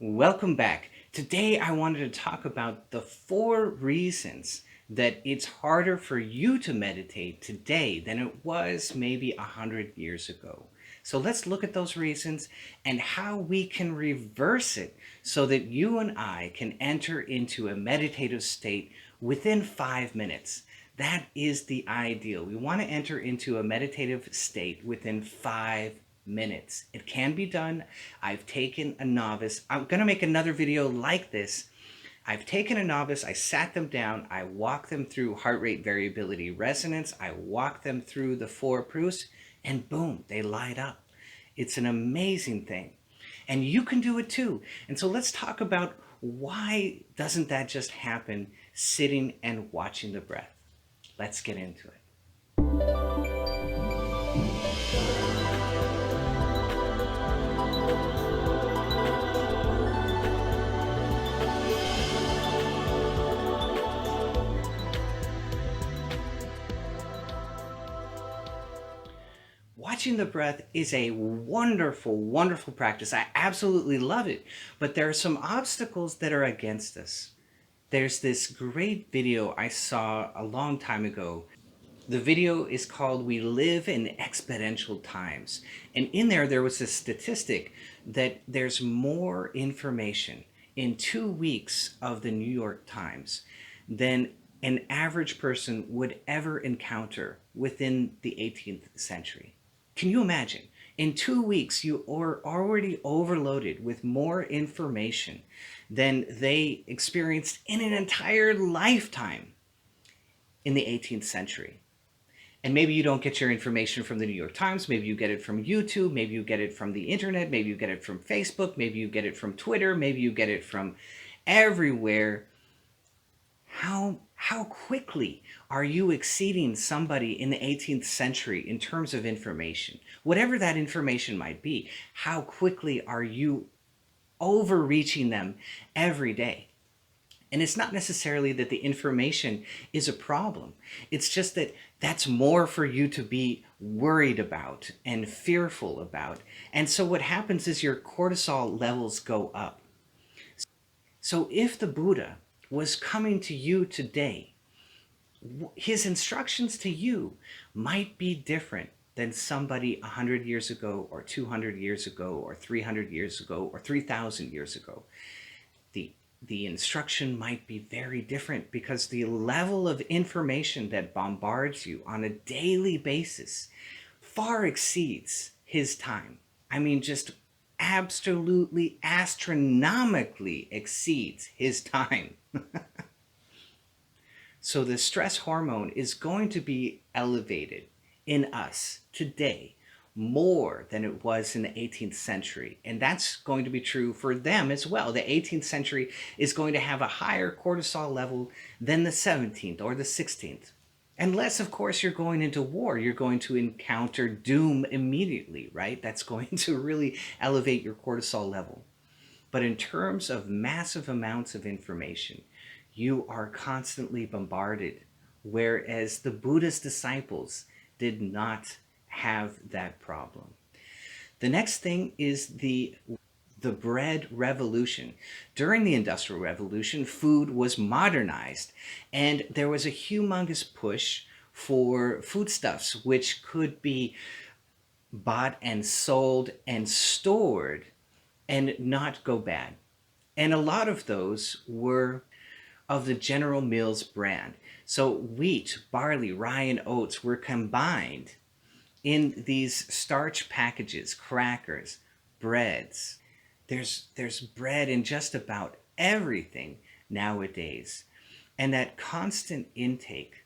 Welcome back. Today I wanted to talk about the 4 reasons that it's harder for you to meditate today than it was maybe 100 years ago. So let's look at those reasons and how we can reverse it so that you and I can enter into a meditative state within 5 minutes. That is the ideal. We want to enter into a meditative state within 5 minutes. It can be done. I've taken a novice. I'm going to make another video like this. I've taken a novice, I sat them down, I walked them through heart rate variability resonance, I walked them through the 4 proofs, and boom, they light up. It's an amazing thing. And you can do it too. And so let's talk about why doesn't that just happen sitting and watching the breath. Let's get into it. Watching the breath is a wonderful, wonderful practice. I absolutely love it. But there are some obstacles that are against us. There's this great video I saw a long time ago. The video is called "We Live in Exponential Times." And in there was a statistic that there's more information in 2 weeks of the New York Times than an average person would ever encounter within the 18th century. Can you imagine? In 2 weeks, you are already overloaded with more information than they experienced in an entire lifetime in the 18th century. And maybe you don't get your information from the New York Times. Maybe you get it from YouTube. Maybe you get it from the internet. Maybe you get it from Facebook. Maybe you get it from Twitter. Maybe you get it from everywhere. How quickly are you exceeding somebody in the 18th century in terms of information? Whatever that information might be, how quickly are you overreaching them every day? And it's not necessarily that the information is a problem. It's just that that's more for you to be worried about and fearful about. And so what happens is your cortisol levels go up. So if the Buddha was coming to you today, his instructions to you might be different than somebody 100 years ago or 200 years ago or 300 years ago or 3,000 years ago. The instruction might be very different because the level of information that bombards you on a daily basis far exceeds his time. I mean, just absolutely astronomically exceeds his time. So the stress hormone is going to be elevated in us today more than it was in the 18th century. And that's going to be true for them as well. The 18th century is going to have a higher cortisol level than the 17th or the 16th. Unless, of course, you're going into war, you're going to encounter doom immediately, right? That's going to really elevate your cortisol level. But in terms of massive amounts of information, you are constantly bombarded, whereas the Buddha's disciples did not have that problem. The next thing is the bread revolution. During the Industrial Revolution, food was modernized, and there was a humongous push for foodstuffs, which could be bought and sold and stored and not go bad. And a lot of those were of the General Mills brand. So wheat, barley, rye, and oats were combined in these starch packages, crackers, breads. There's bread in just about everything nowadays. And that constant intake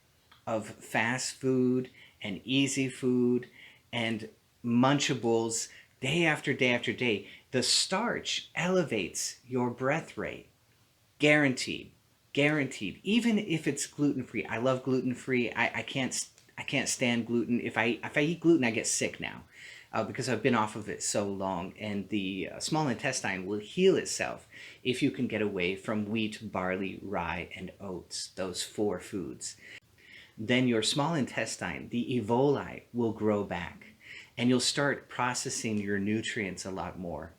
of fast food and easy food and munchables day after day after day, the starch elevates your breath rate. Guaranteed. Guaranteed. Even if it's gluten-free. I love gluten-free. I can't stand gluten. If I eat gluten, I get sick now because I've been off of it so long. And the small intestine will heal itself if you can get away from wheat, barley, rye, and oats, those 4 foods. Then your small intestine, the E. coli, will grow back, and you'll start processing your nutrients a lot more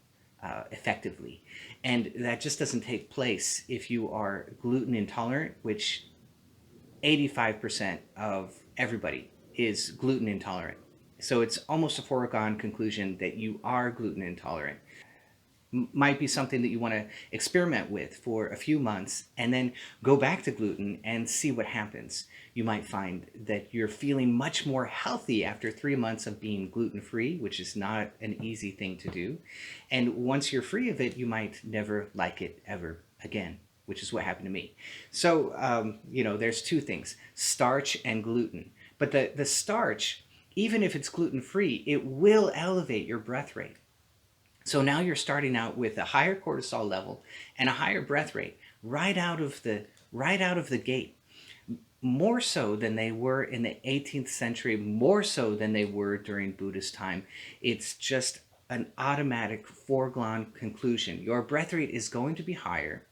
effectively. And that just doesn't take place if you are gluten intolerant, which 85% of everybody is gluten intolerant. So it's almost a foregone conclusion that you are gluten intolerant. Might be something that you want to experiment with for a few months and then go back to gluten and see what happens. You might find that you're feeling much more healthy after 3 months of being gluten free, which is not an easy thing to do. And once you're free of it, you might never like it ever again, which is what happened to me. So, there's two things, starch and gluten. But the starch, even if it's gluten free, it will elevate your breath rate. So now you're starting out with a higher cortisol level and a higher breath rate right out of the gate, more so than they were in the 18th century, more so than they were during Buddhist time. It's just an automatic foregone conclusion. Your breath rate is going to be higher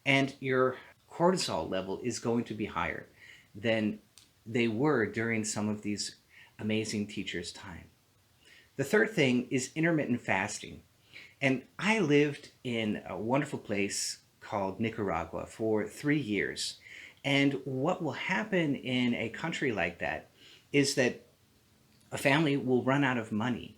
and your cortisol level is going to be higher than they were during some of these amazing teachers' time. The third thing is intermittent fasting. And I lived in a wonderful place called Nicaragua for 3 years. And what will happen in a country like that is that a family will run out of money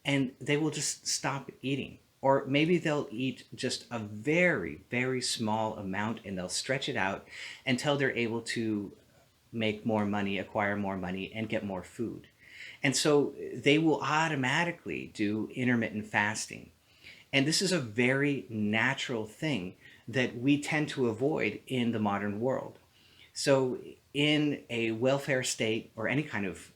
and they will just stop eating. Or maybe they'll eat just a very, very small amount and they'll stretch it out until they're able to make more money, acquire more money, and get more food. And so they will automatically do intermittent fasting. And this is a very natural thing that we tend to avoid in the modern world. So in a welfare state or any kind of,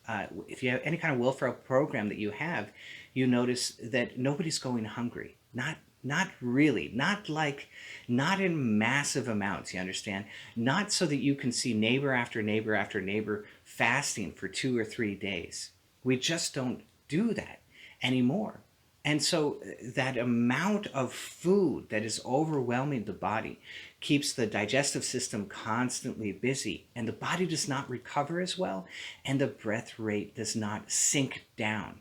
if you have any kind of welfare program that you have, you notice that nobody's going hungry. Not really, not in massive amounts, you understand? Not so that you can see neighbor after neighbor after neighbor fasting for 2 or 3 days. We just don't do that anymore. And so that amount of food that is overwhelming the body keeps the digestive system constantly busy, and the body does not recover as well, and the breath rate does not sink down.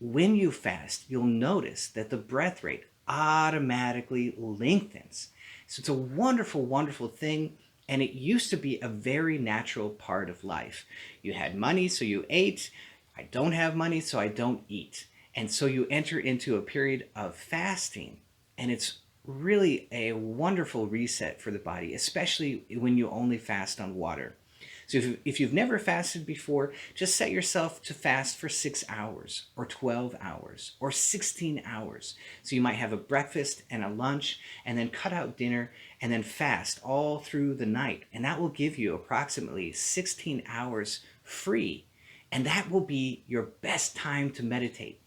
When you fast, you'll notice that the breath rate automatically lengthens. So it's a wonderful, wonderful thing. And it used to be a very natural part of life. You had money, so you ate. I don't have money, so I don't eat. And so you enter into a period of fasting, and it's really a wonderful reset for the body, especially when you only fast on water. So if you've never fasted before, just set yourself to fast for 6 hours or 12 hours or 16 hours. So you might have a breakfast and a lunch and then cut out dinner and then fast all through the night. And that will give you approximately 16 hours free. And that will be your best time to meditate.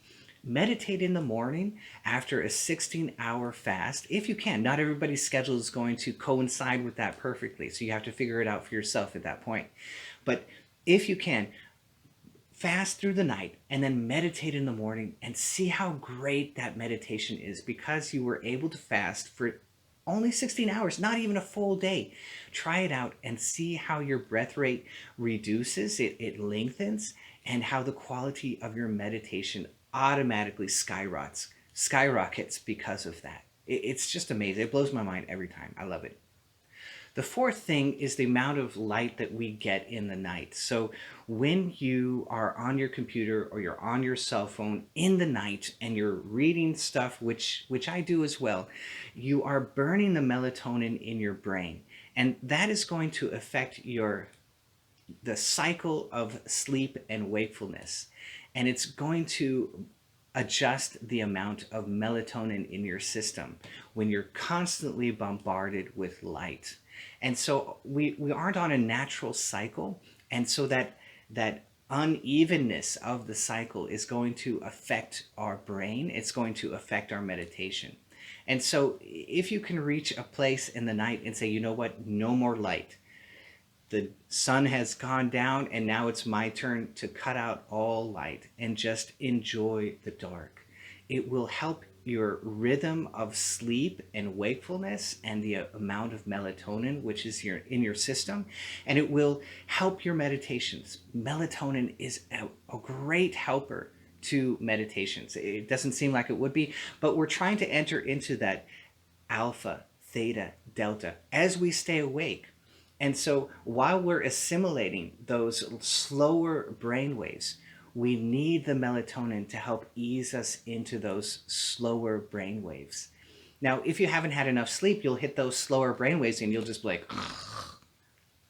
Meditate in the morning after a 16-hour fast, if you can. Not everybody's schedule is going to coincide with that perfectly, so you have to figure it out for yourself at that point. But if you can, fast through the night and then meditate in the morning and see how great that meditation is because you were able to fast for only 16 hours, not even a full day. Try it out and see how your breath rate reduces, it lengthens, and how the quality of your meditation automatically skyrockets because of that. It's just amazing. It blows my mind every time. I love it. The fourth thing is the amount of light that we get in the night. So when you are on your computer or you're on your cell phone in the night and you're reading stuff, which I do as well, you are burning the melatonin in your brain. And that is going to affect the cycle of sleep and wakefulness. And it's going to adjust the amount of melatonin in your system when you're constantly bombarded with light. And so we aren't on a natural cycle. And so that unevenness of the cycle is going to affect our brain. It's going to affect our meditation. And so if you can reach a place in the night and say, you know what, no more light. The sun has gone down and now it's my turn to cut out all light and just enjoy the dark. It will help your rhythm of sleep and wakefulness and the amount of melatonin which is in your system, and it will help your meditations. Melatonin is a great helper to meditations. It doesn't seem like it would be, but we're trying to enter into that alpha, theta, delta as we stay awake. And so while we're assimilating those slower brain waves, we need the melatonin to help ease us into those slower brain waves. Now, if you haven't had enough sleep, you'll hit those slower brain waves and you'll just be like,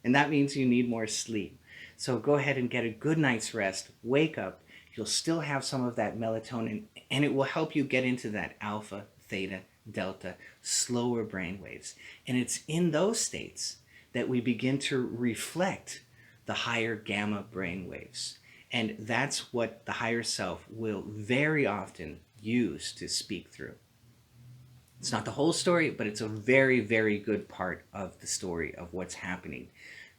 and that means you need more sleep. So go ahead and get a good night's rest, wake up, you'll still have some of that melatonin, and it will help you get into that alpha, theta, delta, slower brain waves. And it's in those states that we begin to reflect the higher gamma brain waves. And that's what the higher self will very often use to speak through. It's not the whole story, but it's a very, very good part of the story of what's happening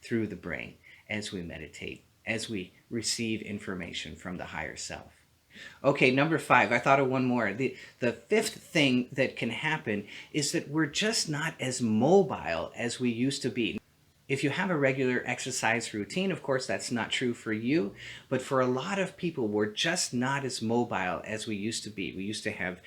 through the brain as we meditate, as we receive information from the higher self. Okay, number 5, I thought of one more. The fifth thing that can happen is that we're just not as mobile as we used to be. If you have a regular exercise routine, of course, that's not true for you, but for a lot of people, we're just not as mobile as we used to be. We used to have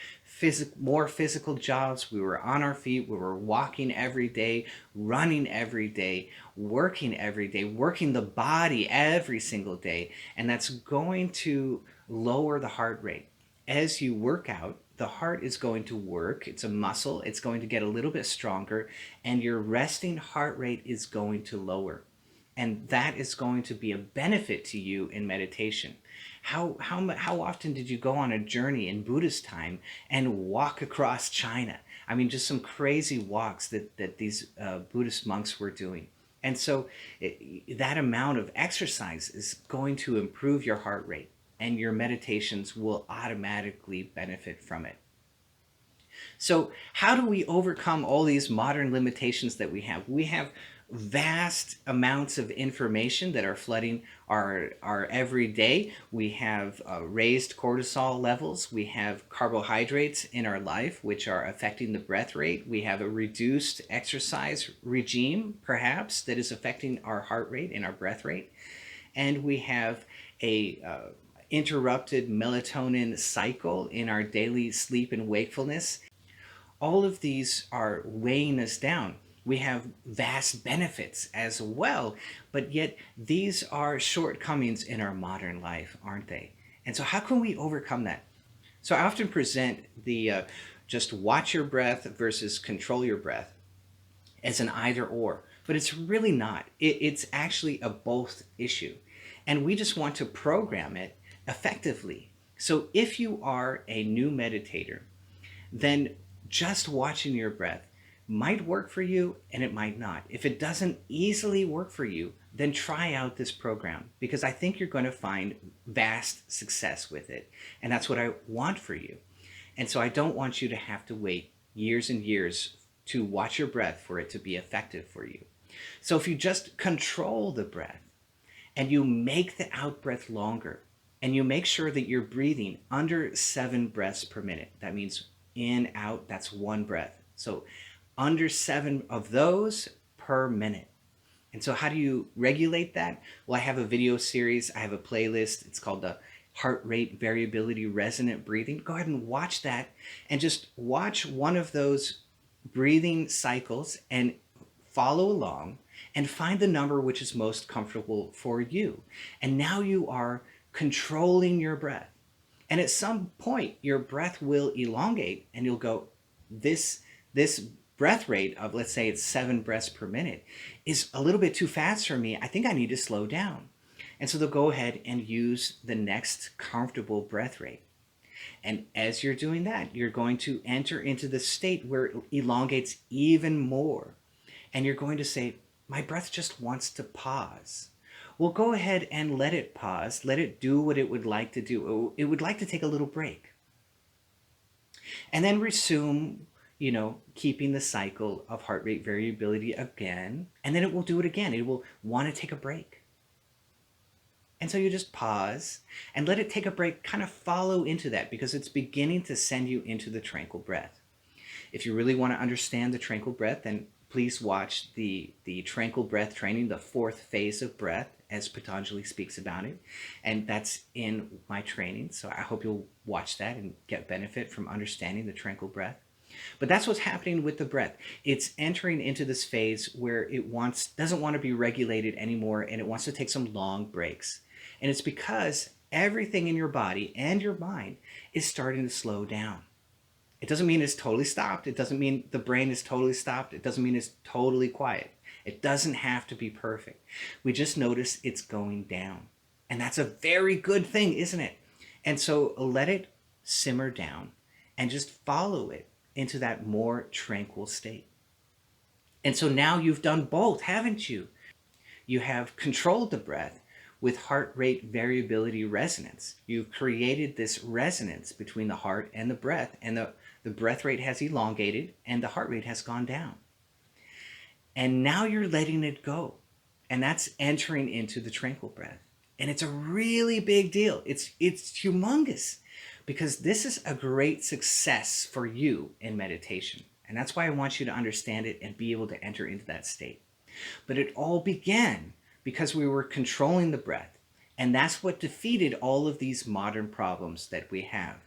more physical jobs. We were on our feet. We were walking every day, running every day, working every day, working the body every single day, and that's going to lower the heart rate. As you work out, the heart is going to work. It's a muscle. It's going to get a little bit stronger, and your resting heart rate is going to lower. And that is going to be a benefit to you in meditation. How often did you go on a journey in Buddhist time and walk across China? I mean, just some crazy walks that these Buddhist monks were doing. And so that amount of exercise is going to improve your heart rate, and your meditations will automatically benefit from it. So how do we overcome all these modern limitations that we have? We have vast amounts of information that are flooding our everyday. We have raised cortisol levels. We have carbohydrates in our life, which are affecting the breath rate. We have a reduced exercise regime, perhaps, that is affecting our heart rate and our breath rate. And we have a interrupted melatonin cycle in our daily sleep and wakefulness. All of these are weighing us down. We have vast benefits as well, but yet these are shortcomings in our modern life, aren't they? And so how can we overcome that? So I often present the just watch your breath versus control your breath as an either or, but it's really not. It's actually a both issue. And we just want to program it effectively. So if you are a new meditator, then just watching your breath might work for you and it might not. If it doesn't easily work for you, then try out this program, because I think you're going to find vast success with it. And that's what I want for you. And so I don't want you to have to wait years and years to watch your breath for it to be effective for you. So if you just control the breath and you make the out breath longer, and you make sure that you're breathing under 7 breaths per minute. That means in, out, that's 1 breath. So under 7 of those per minute. And so how do you regulate that? Well, I have a video series. I have a playlist. It's called the Heart Rate Variability Resonant Breathing. Go ahead and watch that, and just watch one of those breathing cycles and follow along and find the number which is most comfortable for you. And now you are controlling your breath. And at some point, your breath will elongate and you'll go, this breath rate of, let's say it's 7 breaths per minute, is a little bit too fast for me. I think I need to slow down. And so they'll go ahead and use the next comfortable breath rate. And as you're doing that, you're going to enter into the state where it elongates even more. And you're going to say, my breath just wants to pause. Well, go ahead and let it pause. Let it do what it would like to do. It would like to take a little break. And then resume, keeping the cycle of heart rate variability again. And then it will do it again. It will want to take a break. And so you just pause and let it take a break, kind of follow into that, because it's beginning to send you into the tranquil breath. If you really want to understand the tranquil breath, then please watch the tranquil breath training, the 4th phase of breath. as Patanjali speaks about it. And that's in my training. So I hope you'll watch that and get benefit from understanding the tranquil breath. But that's what's happening with the breath. It's entering into this phase where it doesn't want to be regulated anymore, and it wants to take some long breaks. And it's because everything in your body and your mind is starting to slow down. It doesn't mean it's totally stopped. It doesn't mean the brain is totally stopped. It doesn't mean it's totally quiet. It doesn't have to be perfect. We just notice it's going down. And that's a very good thing, isn't it? And so let it simmer down and just follow it into that more tranquil state. And so now you've done both, haven't you? You have controlled the breath with heart rate variability resonance. You've created this resonance between the heart and the breath, and the breath rate has elongated and the heart rate has gone down. And now you're letting it go. And that's entering into the tranquil breath. And it's a really big deal. It's humongous, because this is a great success for you in meditation. And that's why I want you to understand it and be able to enter into that state. But it all began because we were controlling the breath. And that's what defeated all of these modern problems that we have.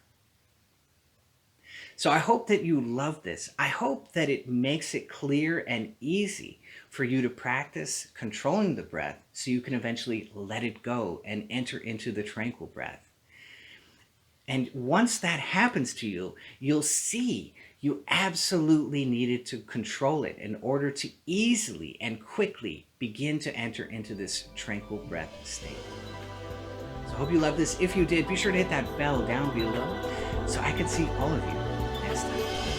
So I hope that you love this. I hope that it makes it clear and easy for you to practice controlling the breath so you can eventually let it go and enter into the tranquil breath. And once that happens to you, you'll see you absolutely needed to control it in order to easily and quickly begin to enter into this tranquil breath state. So I hope you love this. If you did, be sure to hit that bell down below so I can see all of you next time.